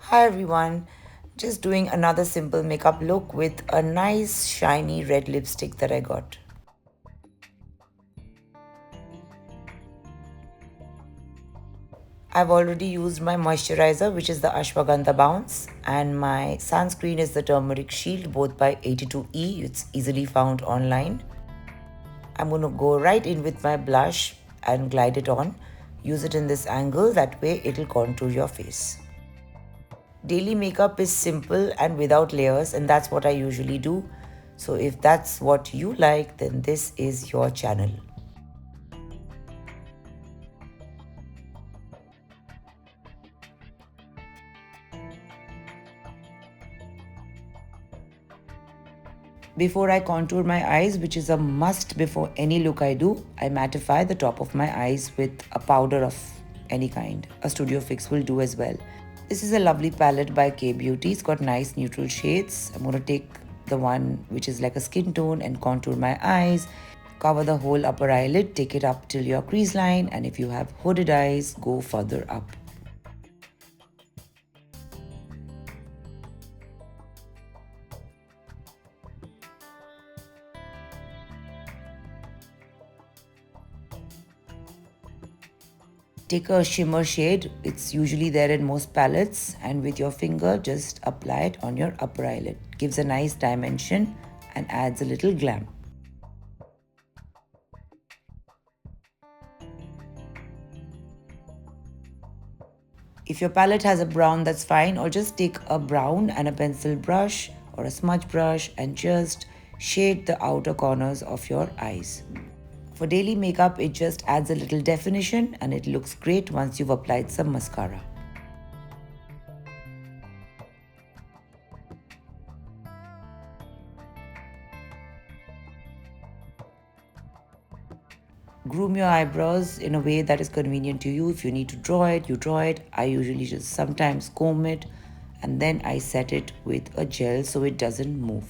Hi everyone, just doing another simple makeup look with a nice shiny red lipstick that I got. I've already used my moisturizer, which is the Ashwagandha Bounce, and my sunscreen is the Turmeric Shield, both by 82E. It's easily found online. I'm going to go right in with my blush and glide it on. Use it in this angle, that way it'll contour your face. Daily makeup is simple and without layers, and that's what I usually do. So if that's what you like, then this is your channel. Before I contour my eyes, which is a must before any look I do, I mattify the top of my eyes with a powder of any kind. A Studio Fix will do as well. This is a lovely palette by K Beauty. It's got nice neutral shades. I'm going to take the one which is like a skin tone and contour my eyes. Cover the whole upper eyelid, take it up till your crease line, and if you have hooded eyes, go further up. Take a shimmer shade, it's usually there in most palettes, and with your finger just apply it on your upper eyelid. Gives a nice dimension and adds a little glam. If your palette has a brown, that's fine, or just take a brown and a pencil brush or a smudge brush and just shade the outer corners of your eyes. For daily makeup, it just adds a little definition and it looks great once you've applied some mascara. Groom your eyebrows in a way that is convenient to you. If you need to draw it, you draw it. I usually just sometimes comb it and then I set it with a gel so it doesn't move.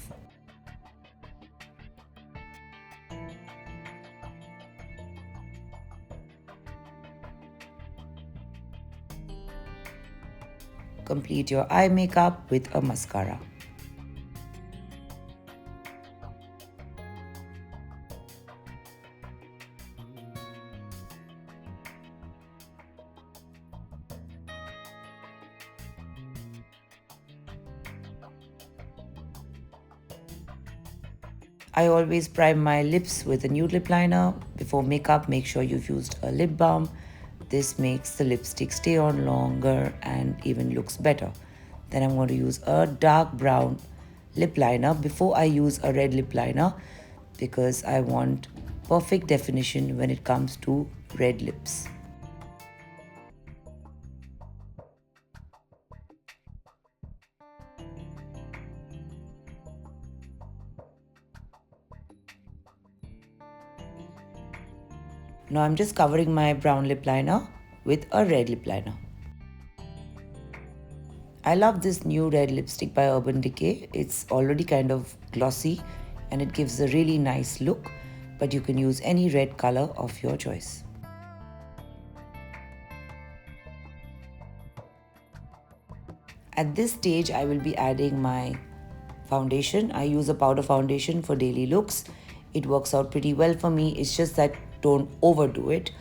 Complete your eye makeup with a mascara. I always prime my lips with a nude lip liner. Before makeup, make sure you've used a lip balm. This makes the lipstick stay on longer and even looks better. Then I'm going to use a dark brown lip liner before I use a red lip liner because I want perfect definition when it comes to red lips. Now I'm just covering my brown lip liner with a red lip liner. I love this new red lipstick by Urban Decay. It's already kind of glossy and it gives a really nice look, but you can use any red color of your choice. At this stage, I will be adding my foundation. I use a powder foundation for daily looks. It works out pretty well for me. It's just that don't overdo it.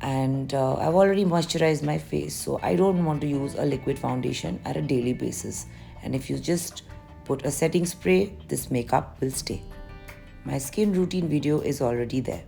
And I've already moisturized my face, so I don't want to use a liquid foundation at a daily basis. And if you just put a setting spray, this makeup will stay. My skin routine video is already there.